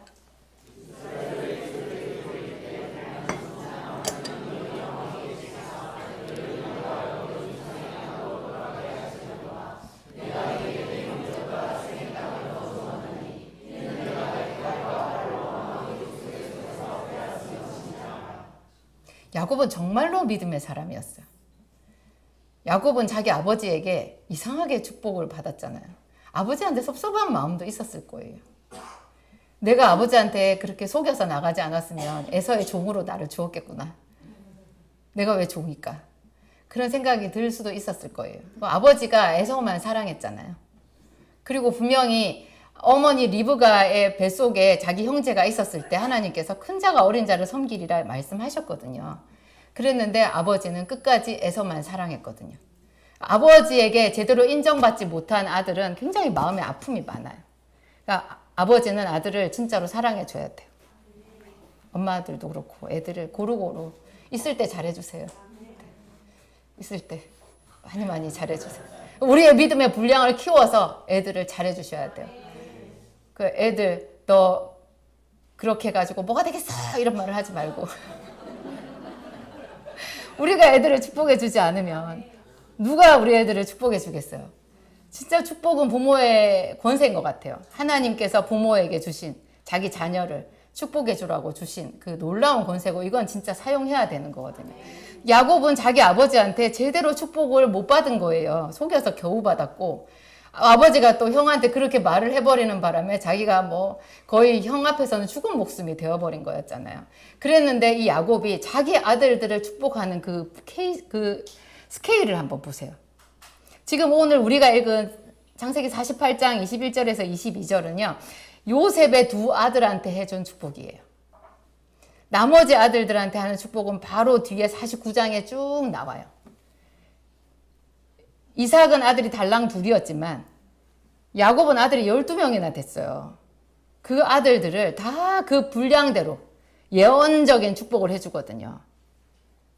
야곱은 정말로 믿음의 사람이었어요. 야곱은 자기 아버지에게 이상하게 축복을 받았잖아요. 아버지한테 섭섭한 마음도 있었을 거예요. 내가 아버지한테 그렇게 속여서 나가지 않았으면 에서의 종으로 나를 주었겠구나. 내가 왜 종일까? 그런 생각이 들 수도 있었을 거예요. 아버지가 에서만 사랑했잖아요. 그리고 분명히 어머니 리브가의 뱃속에 자기 형제가 있었을 때 하나님께서 큰 자가 어린 자를 섬기리라 말씀하셨거든요. 그랬는데 아버지는 끝까지 에서만 사랑했거든요. 아버지에게 제대로 인정받지 못한 아들은 굉장히 마음의 아픔이 많아요. 그러니까 아버지는 아들을 진짜로 사랑해 줘야 돼요. 엄마들도 그렇고 애들을 고루고루 있을 때 잘해주세요. 있을 때 많이 잘해주세요. 우리의 믿음의 분량을 키워서 애들을 잘해주셔야 돼요. 그 애들 너 그렇게 해가지고 뭐가 되겠어 이런 말을 하지 말고 우리가 애들을 축복해 주지 않으면 누가 우리 애들을 축복해 주겠어요? 진짜 축복은 부모의 권세인 것 같아요. 하나님께서 부모에게 주신 자기 자녀를 축복해 주라고 주신 그 놀라운 권세고 이건 진짜 사용해야 되는 거거든요. 야곱은 자기 아버지한테 제대로 축복을 못 받은 거예요. 속여서 겨우 받았고 아버지가 또 형한테 그렇게 말을 해버리는 바람에 자기가 뭐 거의 형 앞에서는 죽은 목숨이 되어버린 거였잖아요. 그랬는데 이 야곱이 자기 아들들을 축복하는 그 스케일을 한번 보세요. 지금 오늘 우리가 읽은 창세기 48장 21절에서 22절은요. 요셉의 두 아들한테 해준 축복이에요. 나머지 아들들한테 하는 축복은 바로 뒤에 49장에 쭉 나와요. 이삭은 아들이 달랑 둘이었지만 야곱은 아들이 12명이나 됐어요. 그 아들들을 다 그 분량대로 예언적인 축복을 해주거든요.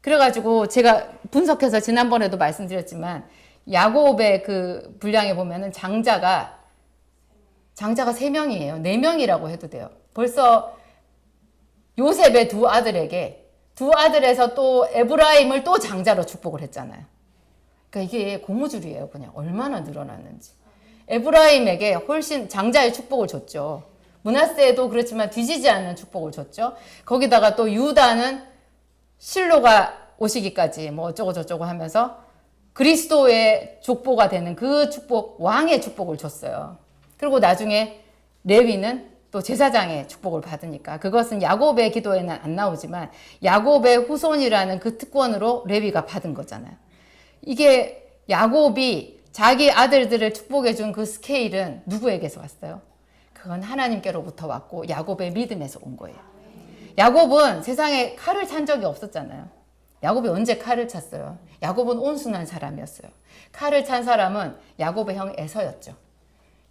그래가지고 제가 분석해서 지난번에도 말씀드렸지만 야곱의 그 분량에 보면은 장자가 3명이에요. 4명이라고 해도 돼요. 벌써 요셉의 두 아들에게 두 아들에서 또 에브라임을 또 장자로 축복을 했잖아요. 그러니까 이게 고무줄이에요. 그냥 얼마나 늘어났는지. 에브라임에게 훨씬 장자의 축복을 줬죠. 므낫세도 그렇지만 뒤지지 않는 축복을 줬죠. 거기다가 또 유다는 실로가 오시기까지 뭐 어쩌고 저쩌고 하면서 그리스도의 족보가 되는 그 축복, 왕의 축복을 줬어요. 그리고 나중에 레위는 또 제사장의 축복을 받으니까 그것은 야곱의 기도에는 안 나오지만 야곱의 후손이라는 그 특권으로 레위가 받은 거잖아요. 이게 야곱이 자기 아들들을 축복해 준 그 스케일은 누구에게서 왔어요? 그건 하나님께로부터 왔고 야곱의 믿음에서 온 거예요. 야곱은 세상에 칼을 찬 적이 없었잖아요. 야곱이 언제 칼을 찼어요? 야곱은 온순한 사람이었어요. 칼을 찬 사람은 야곱의 형 에서였죠.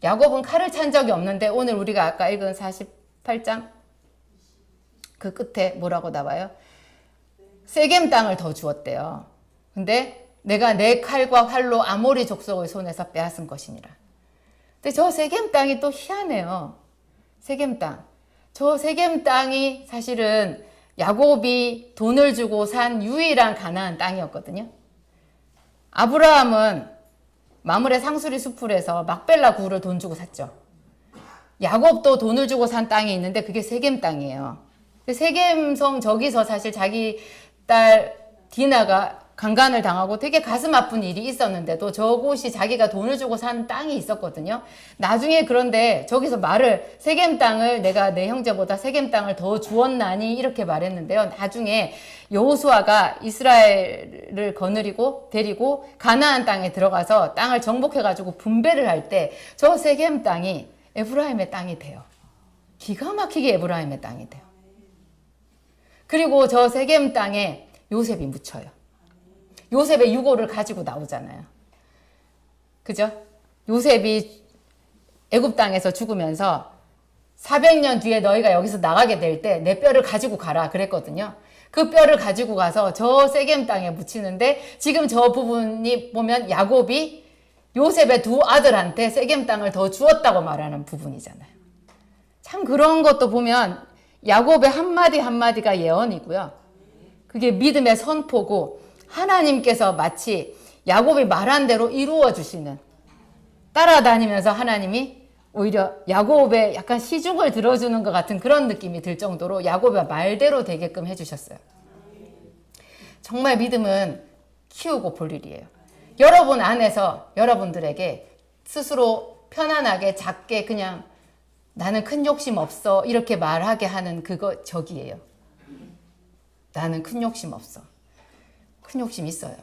야곱은 칼을 찬 적이 없는데 오늘 우리가 아까 읽은 48장 그 끝에 뭐라고 나와요? 세겜 땅을 더 주었대요. 근데 내가 내 칼과 활로 아모리 족속의 손에서 빼앗은 것이니라. 근데 저 세겜 땅이 또 희한해요. 세겜 땅. 저 세겜 땅이 사실은 야곱이 돈을 주고 산 유일한 가나안 땅이었거든요. 아브라함은 마므레 상수리 수풀에서 막벨라 구를 돈 주고 샀죠. 야곱도 돈을 주고 산 땅이 있는데 그게 세겜 땅이에요. 세겜성 저기서 사실 자기 딸 디나가 강간을 당하고 되게 가슴 아픈 일이 있었는데도 저곳이 자기가 돈을 주고 산 땅이 있었거든요. 나중에 그런데 저기서 말을 세겜 땅을 내가 내 형제보다 세겜 땅을 더 주었나니 이렇게 말했는데요. 나중에 여호수아가 이스라엘을 거느리고 데리고 가나안 땅에 들어가서 땅을 정복해가지고 분배를 할 때 저 세겜 땅이 에브라임의 땅이 돼요. 기가 막히게 에브라임의 땅이 돼요. 그리고 저 세겜 땅에 요셉이 묻혀요. 요셉의 유고를 가지고 나오잖아요. 그죠? 요셉이 애굽 땅에서 죽으면서 400년 뒤에 너희가 여기서 나가게 될 때 내 뼈를 가지고 가라 그랬거든요. 그 뼈를 가지고 가서 저 세겜 땅에 묻히는데 지금 저 부분이 보면 야곱이 요셉의 두 아들한테 세겜 땅을 더 주었다고 말하는 부분이잖아요. 참 그런 것도 보면 야곱의 한마디 한마디가 예언이고요. 그게 믿음의 선포고 하나님께서 마치 야곱이 말한 대로 이루어 주시는, 따라다니면서 하나님이 오히려 야곱의 약간 시중을 들어주는 것 같은 그런 느낌이 들 정도로 야곱의 말대로 되게끔 해주셨어요. 정말 믿음은 키우고 볼 일이에요. 여러분 안에서 여러분들에게 스스로 편안하게 작게 그냥 나는 큰 욕심 없어 이렇게 말하게 하는 그거 저기예요. 나는 큰 욕심 없어. 큰 욕심 있어요.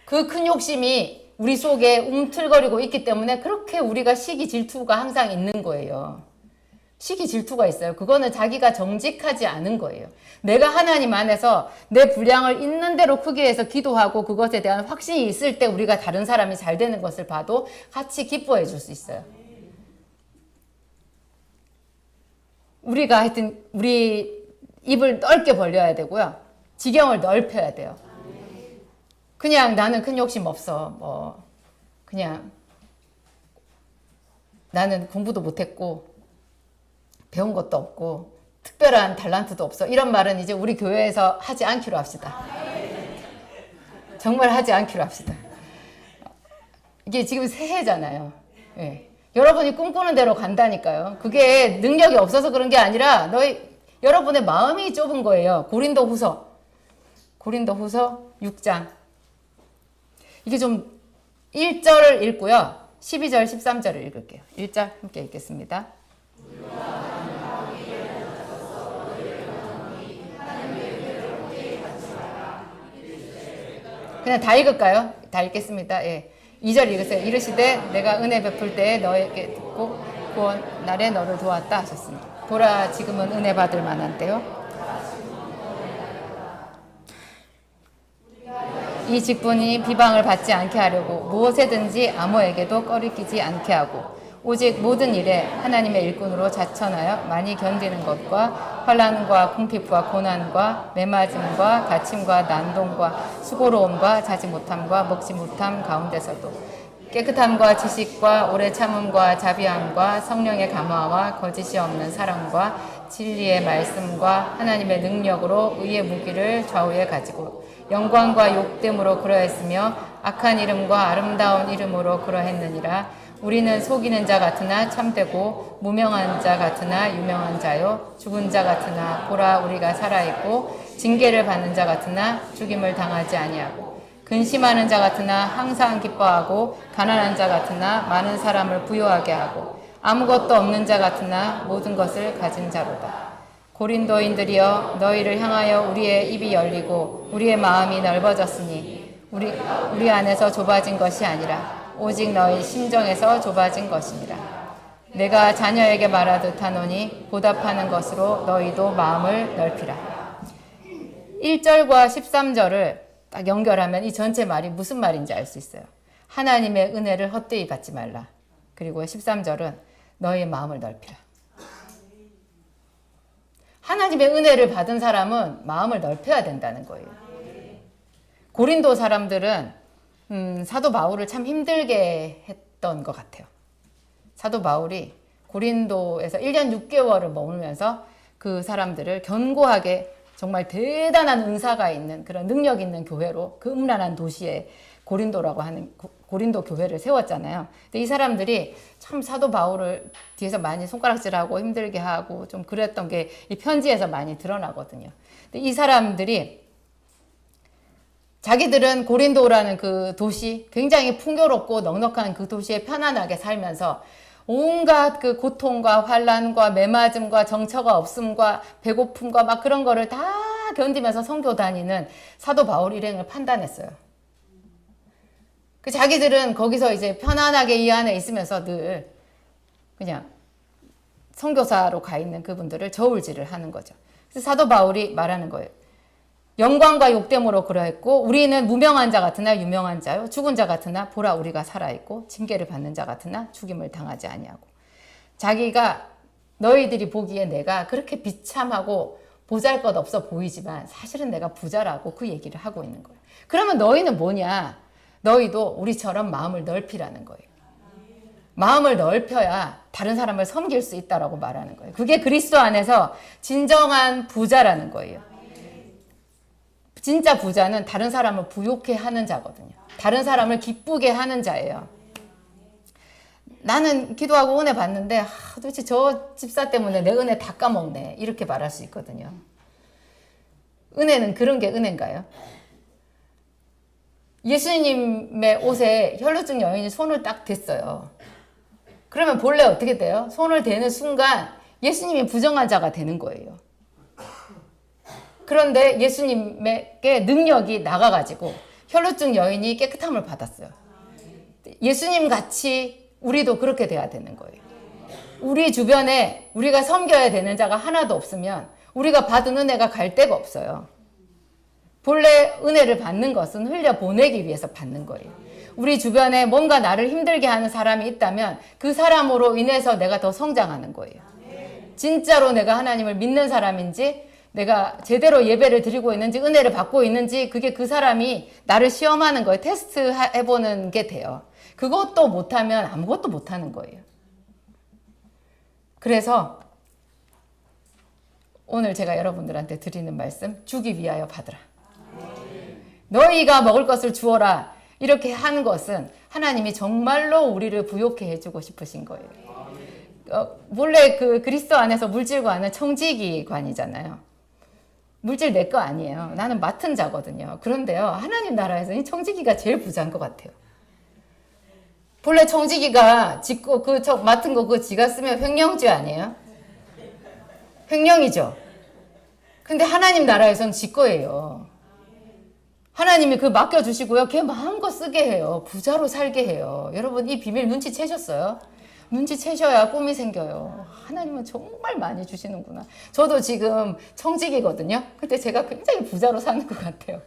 그 큰 욕심이 우리 속에 움틀거리고 있기 때문에 그렇게 우리가 시기 질투가 항상 있는 거예요. 시기 질투가 있어요. 그거는 자기가 정직하지 않은 거예요. 내가 하나님 안에서 내 분량을 있는 대로 크게 해서 기도하고 그것에 대한 확신이 있을 때 우리가 다른 사람이 잘 되는 것을 봐도 같이 기뻐해 줄 수 있어요. 우리가 하여튼 우리 입을 넓게 벌려야 되고요. 지경을 넓혀야 돼요. 그냥 나는 큰 욕심 없어. 그냥 나는 공부도 못했고 배운 것도 없고 특별한 탤런트도 없어. 이런 말은 이제 우리 교회에서 하지 않기로 합시다. 정말 하지 않기로 합시다. 이게 지금 새해잖아요. 예. 여러분이 꿈꾸는 대로 간다니까요. 그게 능력이 없어서 그런 게 아니라 여러분의 마음이 좁은 거예요. 고린도후서 6장. 이게 좀 1절을 읽고요. 12절, 13절을 읽을게요. 1절 함께 읽겠습니다. 그냥 다 읽을까요? 다 읽겠습니다. 예. 2절 읽으세요. 이르시되 내가 은혜 베풀 때에 너에게 듣고 구원 날에 너를 도왔다 하셨습니다. 보라 지금은 은혜 받을 만한 때요. 이 직분이 비방을 받지 않게 하려고 무엇에든지 아무에게도 꺼리끼지 않게 하고 오직 모든 일에 하나님의 일꾼으로 자천하여 많이 견디는 것과 환난과 궁핍과 고난과 매맞음과 다침과 난동과 수고로움과 자지 못함과 먹지 못함 가운데서도 깨끗함과 지식과 오래 참음과 자비함과 성령의 감화와 거짓이 없는 사랑과 진리의 말씀과 하나님의 능력으로 의의 무기를 좌우에 가지고 영광과 욕됨으로 그러했으며 악한 이름과 아름다운 이름으로 그러했느니라. 우리는 속이는 자 같으나 참되고 무명한 자 같으나 유명한 자요 죽은 자 같으나 보라 우리가 살아있고 징계를 받는 자 같으나 죽임을 당하지 아니하고 근심하는 자 같으나 항상 기뻐하고 가난한 자 같으나 많은 사람을 부유하게 하고 아무것도 없는 자 같으나 모든 것을 가진 자로다. 고린도인들이여 너희를 향하여 우리의 입이 열리고 우리의 마음이 넓어졌으니 우리 안에서 좁아진 것이 아니라 오직 너희 심정에서 좁아진 것이니라. 내가 자녀에게 말하듯 하노니 보답하는 것으로 너희도 마음을 넓히라. 1절과 13절을 딱 연결하면 이 전체 말이 무슨 말인지 알 수 있어요. 하나님의 은혜를 헛되이 받지 말라. 그리고 13절은 너희의 마음을 넓히라. 하나님의 은혜를 받은 사람은 마음을 넓혀야 된다는 거예요. 고린도 사람들은 사도 바울을 참 힘들게 했던 것 같아요. 사도 바울이 고린도에서 1년 6개월을 머물면서 그 사람들을 견고하게 정말 대단한 은사가 있는 그런 능력 있는 교회로 그 음란한 도시에 고린도라고 하는 고린도 교회를 세웠잖아요. 근데 이 사람들이 참 사도 바울을 뒤에서 많이 손가락질하고 힘들게 하고 좀 그랬던 게 이 편지에서 많이 드러나거든요. 근데 이 사람들이 자기들은 고린도라는 그 도시, 굉장히 풍요롭고 넉넉한 그 도시에 편안하게 살면서 온갖 그 고통과 환난과 매맞음과 정처가 없음과 배고픔과 막 그런 거를 다 견디면서 선교 다니는 사도 바울 일행을 판단했어요. 그 자기들은 거기서 이제 편안하게 이 안에 있으면서 늘 그냥 선교사로 가 있는 그분들을 저울질을 하는 거죠. 그래서 사도 바울이 말하는 거예요. 영광과 욕됨으로 그러했고 우리는 무명한 자 같으나 유명한 자요 죽은 자 같으나 보라 우리가 살아있고 징계를 받는 자 같으나 죽임을 당하지 아니하고. 자기가 너희들이 보기에 내가 그렇게 비참하고 보잘것없어 보이지만 사실은 내가 부자라고 그 얘기를 하고 있는 거예요. 그러면 너희는 뭐냐? 너희도 우리처럼 마음을 넓히라는 거예요. 마음을 넓혀야 다른 사람을 섬길 수 있다라고 말하는 거예요. 그게 그리스도 안에서 진정한 부자라는 거예요. 진짜 부자는 다른 사람을 부욕해 하는 자거든요. 다른 사람을 기쁘게 하는 자예요. 나는 기도하고 은혜 받는데 도대체 저 집사 때문에 내 은혜 다 까먹네. 이렇게 말할 수 있거든요. 은혜는 그런 게 은혜인가요? 예수님의 옷에 혈루증 여인이 손을 딱 댔어요. 그러면 본래 어떻게 돼요? 손을 대는 순간 예수님이 부정한 자가 되는 거예요. 그런데 예수님에게 능력이 나가가지고 혈루증 여인이 깨끗함을 받았어요. 예수님 같이 우리도 그렇게 돼야 되는 거예요. 우리 주변에 우리가 섬겨야 되는 자가 하나도 없으면 우리가 받은 은혜가 갈 데가 없어요. 본래 은혜를 받는 것은 흘려보내기 위해서 받는 거예요. 우리 주변에 뭔가 나를 힘들게 하는 사람이 있다면 그 사람으로 인해서 내가 더 성장하는 거예요. 진짜로 내가 하나님을 믿는 사람인지 내가 제대로 예배를 드리고 있는지 은혜를 받고 있는지 그게 그 사람이 나를 시험하는 거예요. 테스트 해보는 게 돼요. 그것도 못하면 아무것도 못하는 거예요. 그래서 오늘 제가 여러분들한테 드리는 말씀, 주기 위하여 받으라. 너희가 먹을 것을 주어라. 이렇게 하는 것은 하나님이 정말로 우리를 부욕해 해주고 싶으신 거예요. 원래 그 그리스도 안에서 물질관은 청지기관이잖아요. 물질 내 거 아니에요. 나는 맡은 자거든요. 그런데요, 하나님 나라에서 이 청지기가 제일 부자인 것 같아요. 본래 청지기가 짓고 맡은 거 그거 지가 쓰면 횡령죄 아니에요? 횡령이죠. 근데 하나님 나라에서는 지 거예요. 하나님이 그 맡겨주시고요. 걔 마음껏 쓰게 해요. 부자로 살게 해요. 여러분 이 비밀 눈치채셨어요? 눈치채셔야 꿈이 생겨요. 하나님은 정말 많이 주시는구나. 저도 지금 청직이거든요. 근데 제가 굉장히 부자로 사는 것 같아요.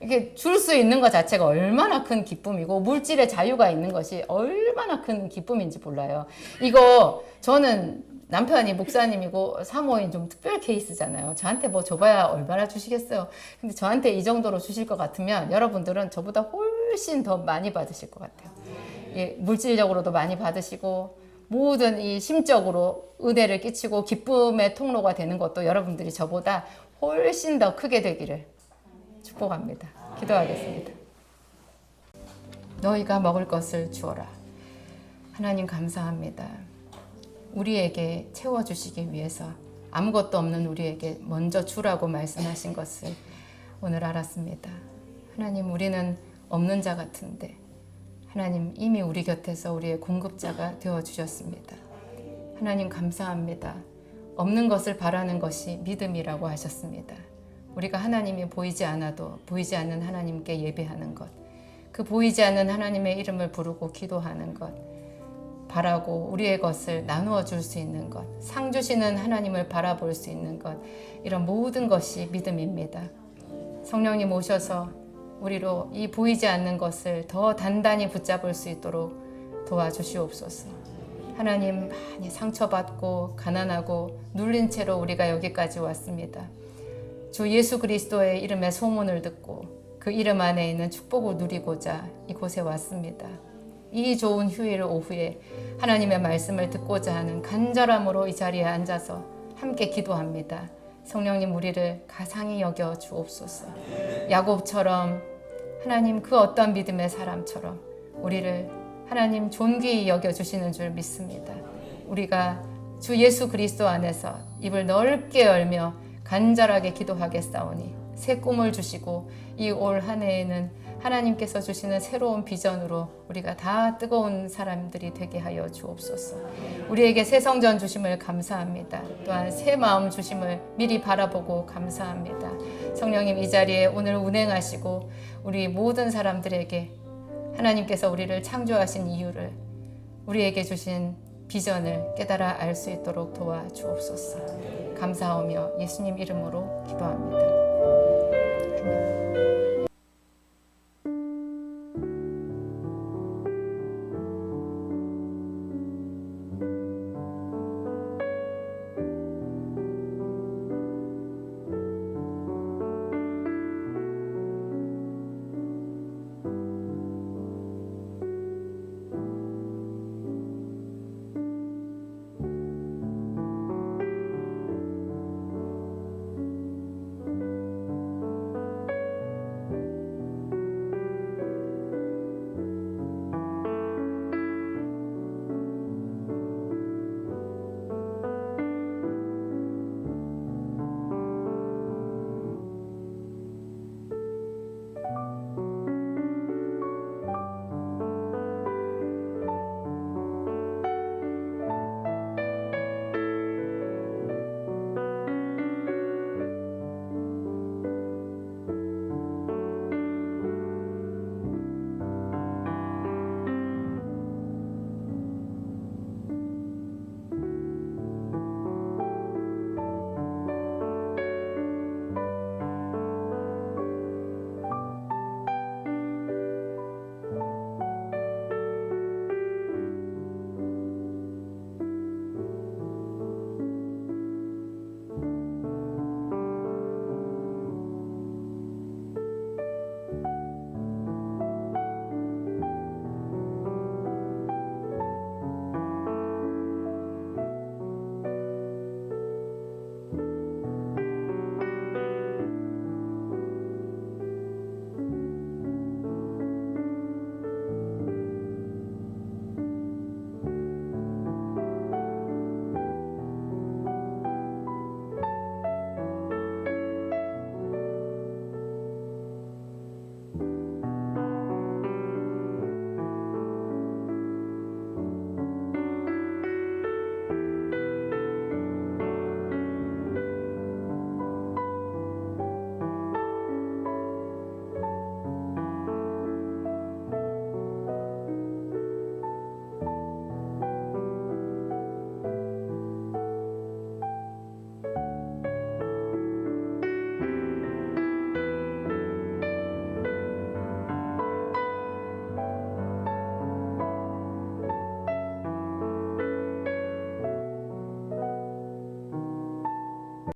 이게 줄 수 있는 것 자체가 얼마나 큰 기쁨이고 물질의 자유가 있는 것이 얼마나 큰 기쁨인지 몰라요. 이거 저는 남편이 목사님이고 사모인 좀 특별 케이스잖아요. 저한테 뭐 줘봐야 얼마나 주시겠어요. 근데 저한테 이 정도로 주실 것 같으면 여러분들은 저보다 훨씬 더 많이 받으실 것 같아요. 예, 물질적으로도 많이 받으시고 모든 이 심적으로 은혜를 끼치고 기쁨의 통로가 되는 것도 여러분들이 저보다 훨씬 더 크게 되기를 축복합니다. 기도하겠습니다. 너희가 먹을 것을 주어라. 하나님 감사합니다. 우리에게 채워주시기 위해서 아무것도 없는 우리에게 먼저 주라고 말씀하신 것을 오늘 알았습니다. 하나님 우리는 없는 자 같은데 하나님 이미 우리 곁에서 우리의 공급자가 되어주셨습니다. 하나님 감사합니다. 없는 것을 바라는 것이 믿음이라고 하셨습니다. 우리가 하나님이 보이지 않아도 보이지 않는 하나님께 예배하는 것, 그 보이지 않는 하나님의 이름을 부르고 기도하는 것, 바라고 우리의 것을 나누어 줄 수 있는 것, 상 주시는 하나님을 바라볼 수 있는 것, 이런 모든 것이 믿음입니다. 성령님 오셔서 우리로 이 보이지 않는 것을 더 단단히 붙잡을 수 있도록 도와주시옵소서. 하나님 많이 상처받고 가난하고 눌린 채로 우리가 여기까지 왔습니다. 주 예수 그리스도의 이름의 소문을 듣고 그 이름 안에 있는 축복을 누리고자 이곳에 왔습니다. 이 좋은 휴일 오후에 하나님의 말씀을 듣고자 하는 간절함으로 이 자리에 앉아서 함께 기도합니다. 성령님 우리를 가상히 여겨 주옵소서. 야곱처럼 하나님 그 어떤 믿음의 사람처럼 우리를 하나님 존귀히 여겨 주시는 줄 믿습니다. 우리가 주 예수 그리스도 안에서 입을 넓게 열며 간절하게 기도하겠사오니 새 꿈을 주시고 이 올 한 해에는 하나님께서 주시는 새로운 비전으로 우리가 다 뜨거운 사람들이 되게 하여 주옵소서. 우리에게 새 성전 주심을 감사합니다. 또한 새 마음 주심을 미리 바라보고 감사합니다. 성령님, 이 자리에 오늘 운행하시고 우리 모든 사람들에게 하나님께서 우리를 창조하신 이유를, 우리에게 주신 비전을 깨달아 알 수 있도록 도와주옵소서. 감사하며 예수님 이름으로 기도합니다. 아멘.